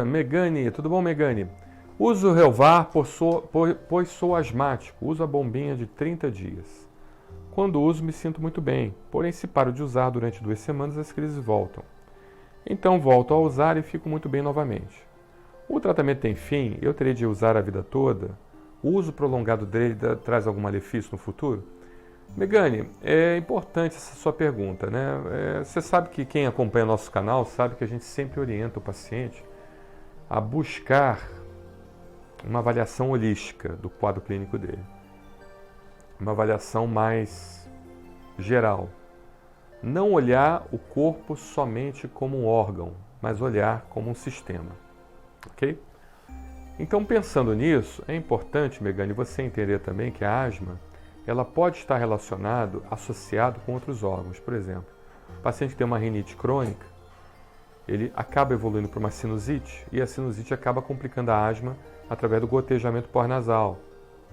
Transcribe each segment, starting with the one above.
Megane, tudo bom, Megane? Uso o Relvar pois sou asmático. Uso a bombinha de 30 dias. Quando uso, me sinto muito bem. Porém, se paro de usar durante 2 semanas, as crises voltam. Então, volto a usar e fico muito bem novamente. O tratamento tem fim? Eu terei de usar a vida toda? O uso prolongado dele traz algum malefício no futuro? Megane, é importante essa sua pergunta, né? Você sabe que quem acompanha nosso canal sabe que a gente sempre orienta o paciente a buscar uma avaliação holística do quadro clínico dele. Uma avaliação mais geral. Não olhar o corpo somente como um órgão, mas olhar como um sistema. Ok? Então, pensando nisso, é importante, Megane, você entender também que a asma ela pode estar associado com outros órgãos. Por exemplo, o paciente que tem uma rinite crônica, ele acaba evoluindo para uma sinusite e a sinusite acaba complicando a asma através do gotejamento pós-nasal.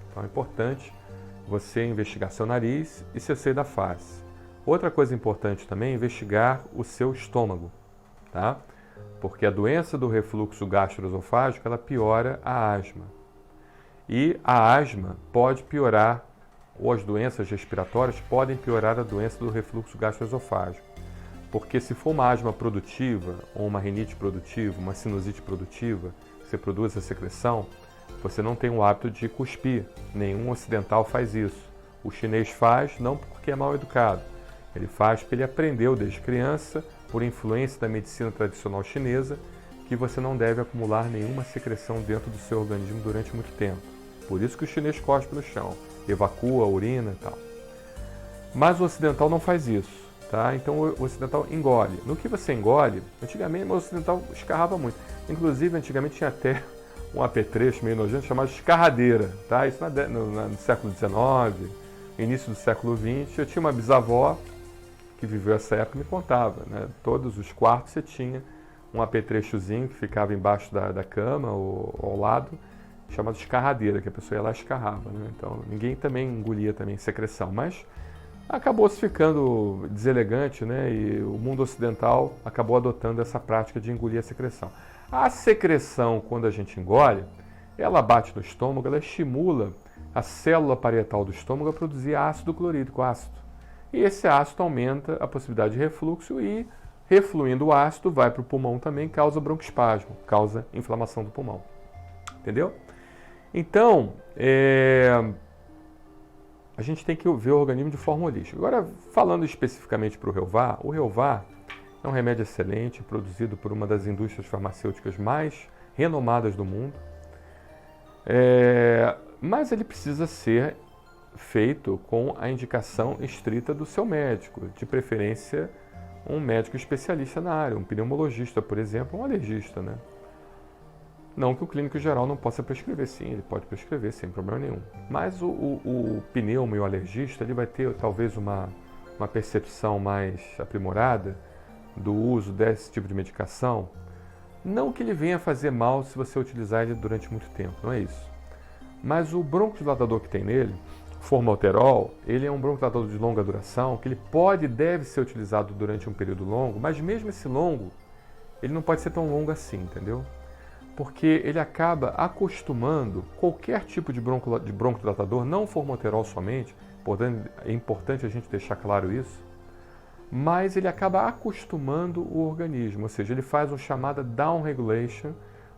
Então é importante você investigar seu nariz e seu seio da face. Outra coisa importante também é investigar o seu estômago, tá? Porque a doença do refluxo gastroesofágico ela piora a asma. E a asma pode piorar, ou as doenças respiratórias podem piorar a doença do refluxo gastroesofágico. Porque se for uma asma produtiva, ou uma rinite produtiva, uma sinusite produtiva, você produz a secreção, você não tem o hábito de cuspir. Nenhum ocidental faz isso. O chinês faz não porque é mal educado. Ele faz porque ele aprendeu desde criança, por influência da medicina tradicional chinesa, que você não deve acumular nenhuma secreção dentro do seu organismo durante muito tempo. Por isso que o chinês cospe no chão, evacua, urina e tal. Mas o ocidental não faz isso. Tá? Então o ocidental engole. No que você engole, antigamente o ocidental escarrava muito. Inclusive, antigamente tinha até um apetrecho meio nojento chamado escarradeira. Tá? Isso no século XIX, início do século XX. Eu tinha uma bisavó que viveu essa época e me contava. Né? Todos os quartos você tinha um apetrechozinho que ficava embaixo da cama ou ao lado, chamado escarradeira, que a pessoa ia lá e escarrava. Né? Então ninguém também engolia também secreção, mas acabou se ficando deselegante, né? E o mundo ocidental acabou adotando essa prática de engolir a secreção. A secreção, quando a gente engole, ela bate no estômago, ela estimula a célula parietal do estômago a produzir ácido clorídrico, ácido. E esse ácido aumenta a possibilidade de refluxo e, refluindo o ácido, vai para o pulmão também, causa broncoespasmo, causa inflamação do pulmão. Entendeu? Então, a gente tem que ver o organismo de forma holística. Agora, falando especificamente para o Relvar é um remédio excelente, produzido por uma das indústrias farmacêuticas mais renomadas do mundo, mas ele precisa ser feito com a indicação estrita do seu médico, de preferência um médico especialista na área, um pneumologista, por exemplo, um alergista, né? Não que o clínico geral não possa prescrever, sim, ele pode prescrever sem problema nenhum. Mas o pneumo e o alergista ele vai ter talvez uma percepção mais aprimorada do uso desse tipo de medicação. Não que ele venha fazer mal se você utilizar ele durante muito tempo, não é isso. Mas o broncodilatador que tem nele, o formoterol, ele é um broncodilatador de longa duração, que ele pode e deve ser utilizado durante um período longo, mas mesmo esse longo, ele não pode ser tão longo assim, entendeu? Porque ele acaba acostumando qualquer tipo de broncodilatador, não o formoterol somente, portanto, é importante a gente deixar claro isso, mas ele acaba acostumando o organismo, ou seja, ele faz uma chamada downregulation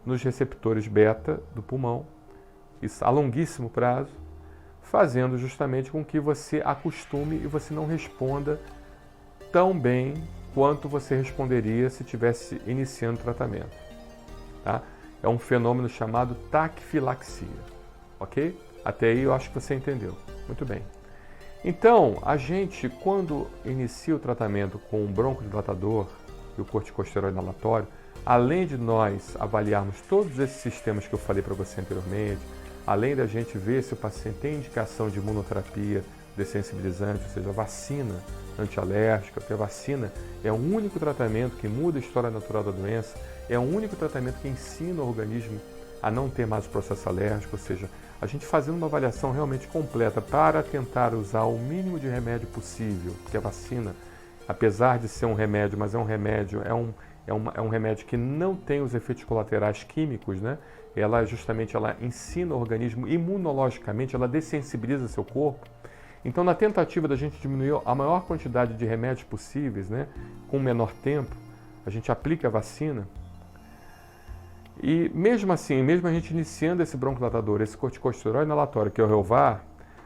nos receptores beta do pulmão, isso a longuíssimo prazo, fazendo justamente com que você acostume e você não responda tão bem quanto você responderia se estivesse iniciando o tratamento. Tá? É um fenômeno chamado taquifilaxia, ok? Até aí eu acho que você entendeu. Muito bem. Então, a gente, quando inicia o tratamento com o broncodilatador e o corticosteroide inalatório, além de nós avaliarmos todos esses sistemas que eu falei para você anteriormente, além da gente ver se o paciente tem indicação de imunoterapia dessensibilizante, ou seja, vacina antialérgica, porque a vacina é o único tratamento que muda a história natural da doença, é o único tratamento que ensina o organismo a não ter mais o processo alérgico, ou seja, a gente fazendo uma avaliação realmente completa para tentar usar o mínimo de remédio possível, porque a vacina, apesar de ser um remédio, mas é um remédio, é um remédio que não tem os efeitos colaterais químicos, né? Ela justamente ela ensina o organismo imunologicamente, ela dessensibiliza seu corpo. Então, na tentativa da gente diminuir a maior quantidade de remédios possíveis, né, com o menor tempo, a gente aplica a vacina. E mesmo assim, mesmo a gente iniciando esse broncodilatador, esse corticosteroide inalatório, que é o Relvar,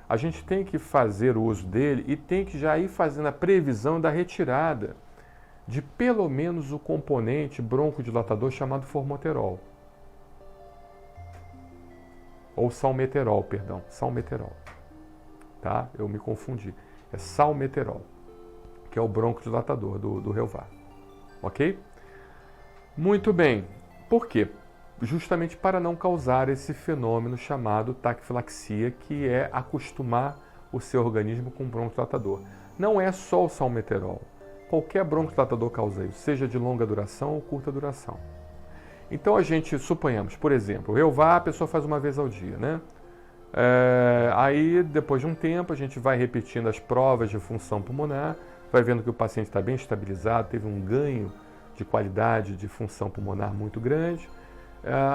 a gente tem que fazer o uso dele e tem que já ir fazendo a previsão da retirada de pelo menos o componente broncodilatador chamado formoterol. Ou salmeterol, perdão, salmeterol. Tá? Eu me confundi. É salmeterol, que é o broncodilatador do Relvar. Ok? Muito bem. Por quê? Justamente para não causar esse fenômeno chamado taquifilaxia, que é acostumar o seu organismo com o broncodilatador. Não é só o salmeterol. Qualquer broncodilatador causa isso, seja de longa duração ou curta duração. Então a gente, suponhamos, por exemplo, o Relvar a pessoa faz uma vez ao dia, né? Aí, depois de um tempo, a gente vai repetindo as provas de função pulmonar, vai vendo que o paciente está bem estabilizado, teve um ganho de qualidade de função pulmonar muito grande.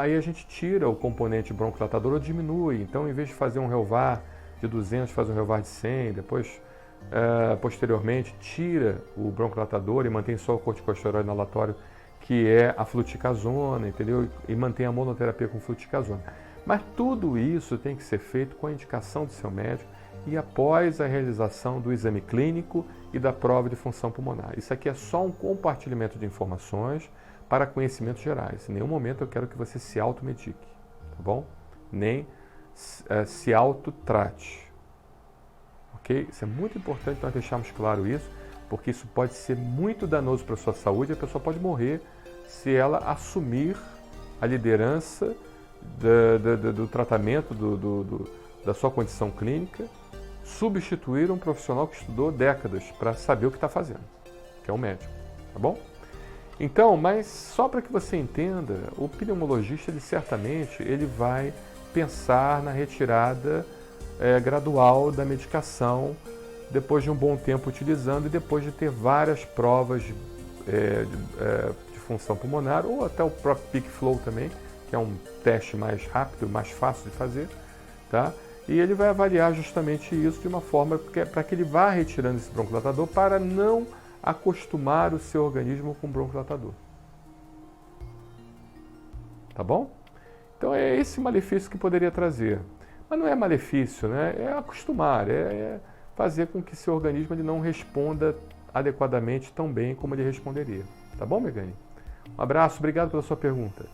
Aí a gente tira o componente broncodilatador ou diminui. Então, em vez de fazer um Relvar de 200, faz um Relvar de 100. Depois, posteriormente, tira o broncodilatador e mantém só o corticosteroide inalatório, que é a fluticasona, entendeu? E mantém a monoterapia com fluticasona. Mas tudo isso tem que ser feito com a indicação do seu médico e após a realização do exame clínico e da prova de função pulmonar. Isso aqui é só um compartilhamento de informações para conhecimentos gerais. Em nenhum momento eu quero que você se automedique, tá bom? Nem se autotrate. Ok? Isso é muito importante nós deixarmos claro isso, porque isso pode ser muito danoso para a sua saúde e a pessoa pode morrer se ela assumir a liderança do tratamento da sua condição clínica, substituir um profissional que estudou décadas para saber o que está fazendo, que é um médico, tá bom? Então, mas só para que você entenda, o pneumologista, ele certamente ele vai pensar na retirada gradual da medicação depois de um bom tempo utilizando e depois de ter várias provas de função pulmonar ou até o próprio Peak Flow também, que é um teste mais rápido, mais fácil de fazer, tá? E ele vai avaliar justamente isso de uma forma para que ele vá retirando esse broncodilatador para não acostumar o seu organismo com o broncodilatador. Tá bom? Então é esse malefício que poderia trazer. Mas não é malefício, né? É acostumar, é fazer com que seu organismo ele não responda adequadamente tão bem como ele responderia. Tá bom, Megane? Um abraço, obrigado pela sua pergunta.